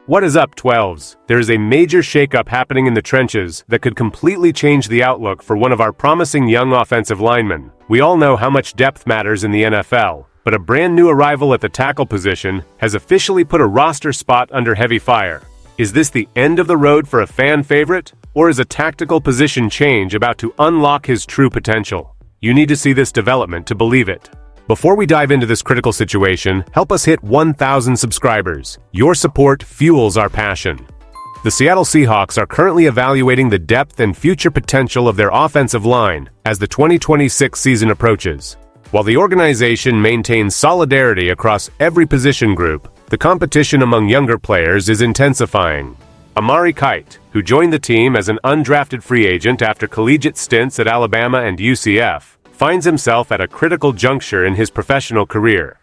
What is up, 12s? There is a major shakeup happening in the trenches that could completely change the outlook for one of our promising young offensive linemen. We all know how much depth matters in the NFL, but a brand new arrival at the tackle position has officially put a roster spot under heavy fire. Is this the end of the road for a fan favorite, or is a tactical position change about to unlock his true potential? You need to see this development to believe it. Before we dive into this critical situation, help us hit 1,000 subscribers. Your support fuels our passion. The Seattle Seahawks are currently evaluating the depth and future potential of their offensive line as the 2026 season approaches. While the organization maintains solidarity across every position group, the competition among younger players is intensifying. Amari Kite, who joined the team as an undrafted free agent after collegiate stints at Alabama and UCF, finds himself at a critical juncture in his professional career.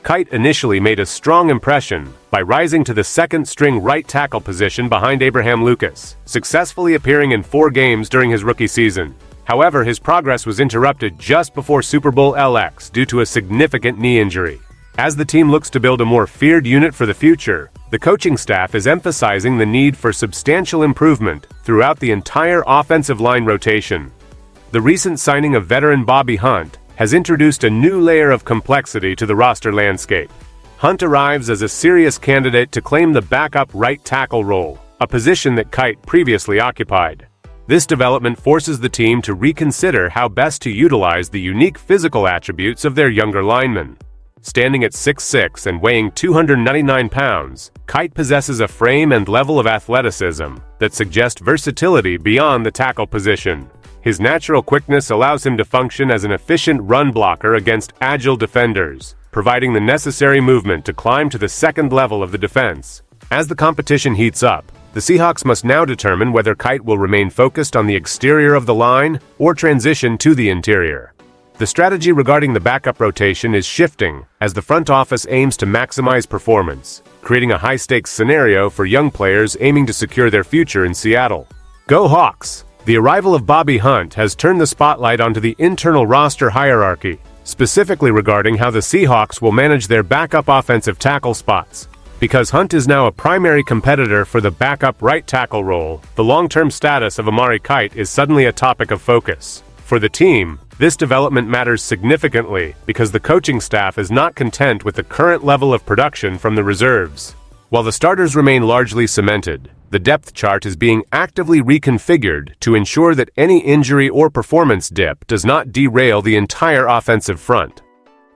Kite initially made a strong impression by rising to the second-string right tackle position behind Abraham Lucas, successfully appearing in 4 games during his rookie season. However, his progress was interrupted just before Super Bowl LX due to a significant knee injury. As the team looks to build a more feared unit for the future, the coaching staff is emphasizing the need for substantial improvement throughout the entire offensive line rotation. The recent signing of veteran Bobby Hunt has introduced a new layer of complexity to the roster landscape. Hunt arrives as a serious candidate to claim the backup right tackle role, a position that Kite previously occupied. This development forces the team to reconsider how best to utilize the unique physical attributes of their younger linemen. Standing at 6'6" and weighing 299 pounds, Kite possesses a frame and level of athleticism that suggest versatility beyond the tackle position. His natural quickness allows him to function as an efficient run blocker against agile defenders, providing the necessary movement to climb to the second level of the defense. As the competition heats up, the Seahawks must now determine whether Kite will remain focused on the exterior of the line or transition to the interior. The strategy regarding the backup rotation is shifting as the front office aims to maximize performance, creating a high-stakes scenario for young players aiming to secure their future in Seattle. Go Hawks! The arrival of Bobby Hunt has turned the spotlight onto the internal roster hierarchy, specifically regarding how the Seahawks will manage their backup offensive tackle spots. Because Hunt is now a primary competitor for the backup right tackle role, the long-term status of Amari Kite is suddenly a topic of focus. For the team, this development matters significantly because the coaching staff is not content with the current level of production from the reserves. While the starters remain largely cemented, the depth chart is being actively reconfigured to ensure that any injury or performance dip does not derail the entire offensive front.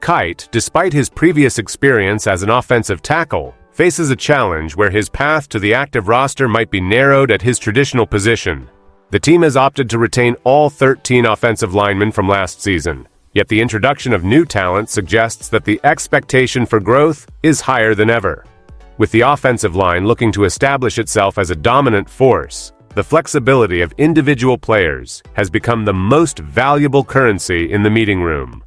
Kite, despite his previous experience as an offensive tackle, faces a challenge where his path to the active roster might be narrowed at his traditional position. The team has opted to retain all 13 offensive linemen from last season, yet the introduction of new talent suggests that the expectation for growth is higher than ever. With the offensive line looking to establish itself as a dominant force, the flexibility of individual players has become the most valuable currency in the meeting room.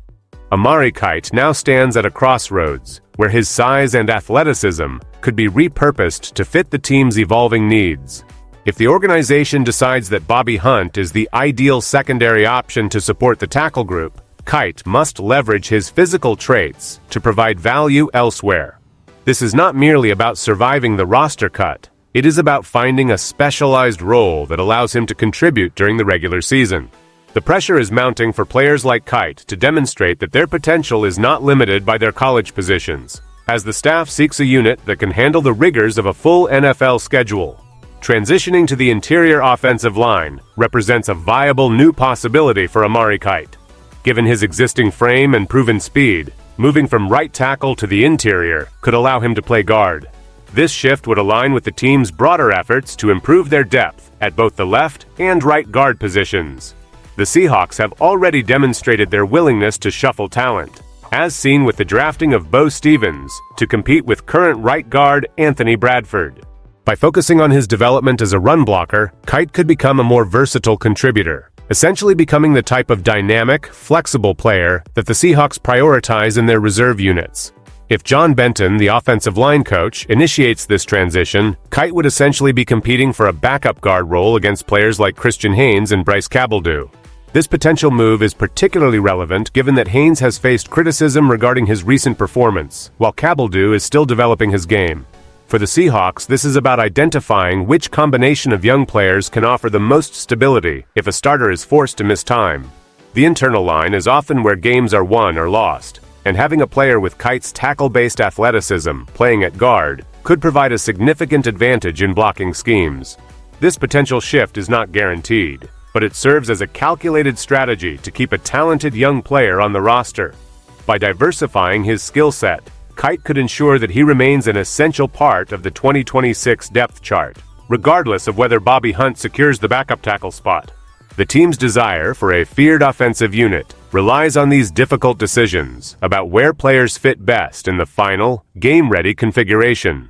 Amari Kite now stands at a crossroads, where his size and athleticism could be repurposed to fit the team's evolving needs. If the organization decides that Bobby Hunt is the ideal secondary option to support the tackle group, Kite must leverage his physical traits to provide value elsewhere. This is not merely about surviving the roster cut. It is about finding a specialized role that allows him to contribute during the regular season. The pressure is mounting for players like Kite to demonstrate that their potential is not limited by their college positions, as the staff seeks a unit that can handle the rigors of a full NFL schedule. Transitioning to the interior offensive line represents a viable new possibility for Amari Kite. Given his existing frame and proven speed, moving from right tackle to the interior could allow him to play guard. This shift would align with the team's broader efforts to improve their depth at both the left and right guard positions. The Seahawks have already demonstrated their willingness to shuffle talent, as seen with the drafting of Bo Stevens to compete with current right guard Anthony Bradford. By focusing on his development as a run blocker, Kite could become a more versatile contributor, essentially becoming the type of dynamic, flexible player that the Seahawks prioritize in their reserve units. If John Benton, the offensive line coach, initiates this transition, Kite would essentially be competing for a backup guard role against players like Christian Haynes and Bryce Cabeldew. This potential move is particularly relevant given that Haynes has faced criticism regarding his recent performance, while Cabeldew is still developing his game. For the Seahawks, this is about identifying which combination of young players can offer the most stability if a starter is forced to miss time. The internal line is often where games are won or lost, and having a player with Kite's tackle-based athleticism playing at guard could provide a significant advantage in blocking schemes. This potential shift is not guaranteed, but it serves as a calculated strategy to keep a talented young player on the roster. By diversifying his skill set, Kite could ensure that he remains an essential part of the 2026 depth chart, regardless of whether Bobby Hunt secures the backup tackle spot. The team's desire for a feared offensive unit relies on these difficult decisions about where players fit best in the final, game-ready configuration.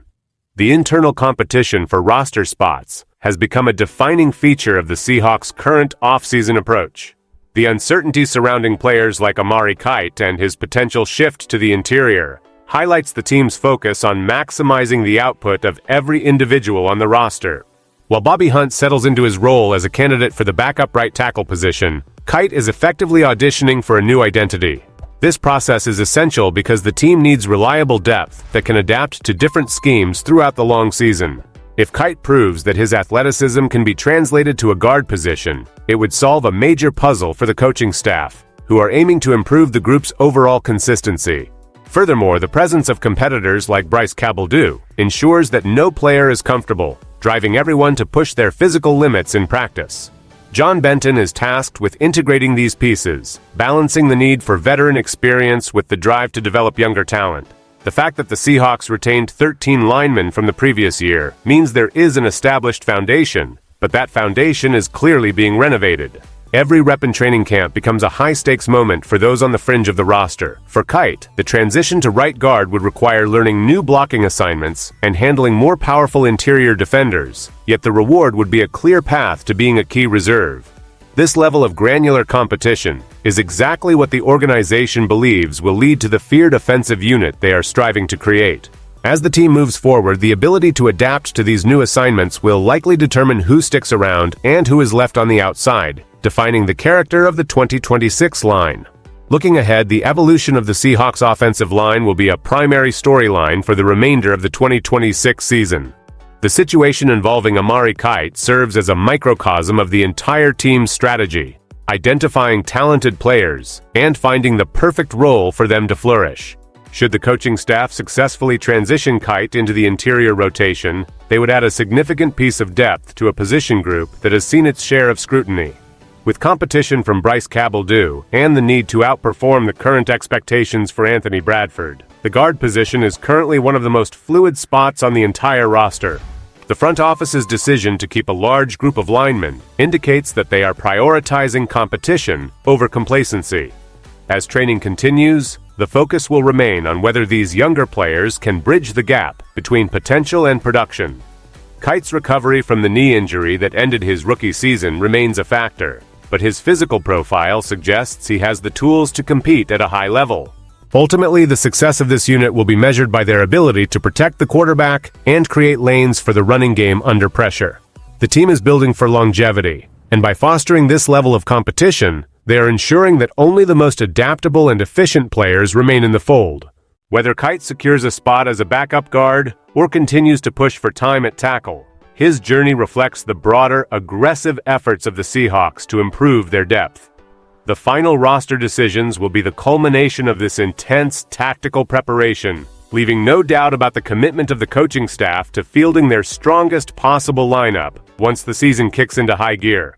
The internal competition for roster spots has become a defining feature of the Seahawks' current off-season approach. The uncertainty surrounding players like Amari Kite and his potential shift to the interior highlights the team's focus on maximizing the output of every individual on the roster. While Bobby Hunt settles into his role as a candidate for the backup right tackle position, Kite is effectively auditioning for a new identity. This process is essential because the team needs reliable depth that can adapt to different schemes throughout the long season. If Kite proves that his athleticism can be translated to a guard position, it would solve a major puzzle for the coaching staff, who are aiming to improve the group's overall consistency. Furthermore, the presence of competitors like Bryce Cabeldue ensures that no player is comfortable, driving everyone to push their physical limits in practice. John Benton is tasked with integrating these pieces, balancing the need for veteran experience with the drive to develop younger talent. The fact that the Seahawks retained 13 linemen from the previous year means there is an established foundation, but that foundation is clearly being renovated. Every rep in training camp becomes a high-stakes moment for those on the fringe of the roster. For Kite, the transition to right guard would require learning new blocking assignments and handling more powerful interior defenders, yet the reward would be a clear path to being a key reserve. This level of granular competition is exactly what the organization believes will lead to the feared offensive unit they are striving to create. As the team moves forward, the ability to adapt to these new assignments will likely determine who sticks around and who is left on the outside, defining the character of the 2026 line. Looking ahead, the evolution of the Seahawks offensive line will be a primary storyline for the remainder of the 2026 season. The situation involving Amari Kite serves as a microcosm of the entire team's strategy, identifying talented players and finding the perfect role for them to flourish. Should the coaching staff successfully transition Kite into the interior rotation, they would add a significant piece of depth to a position group that has seen its share of scrutiny. With competition from Bryce Cabeldue and the need to outperform the current expectations for Anthony Bradford, the guard position is currently one of the most fluid spots on the entire roster. The front office's decision to keep a large group of linemen indicates that they are prioritizing competition over complacency. As training continues, the focus will remain on whether these younger players can bridge the gap between potential and production. Kite's recovery from the knee injury that ended his rookie season remains a factor, but his physical profile suggests he has the tools to compete at a high level. Ultimately, the success of this unit will be measured by their ability to protect the quarterback and create lanes for the running game under pressure. The team is building for longevity, and by fostering this level of competition, they are ensuring that only the most adaptable and efficient players remain in the fold. Whether Kite secures a spot as a backup guard or continues to push for time at tackle, his journey reflects the broader, aggressive efforts of the Seahawks to improve their depth. The final roster decisions will be the culmination of this intense tactical preparation, leaving no doubt about the commitment of the coaching staff to fielding their strongest possible lineup once the season kicks into high gear.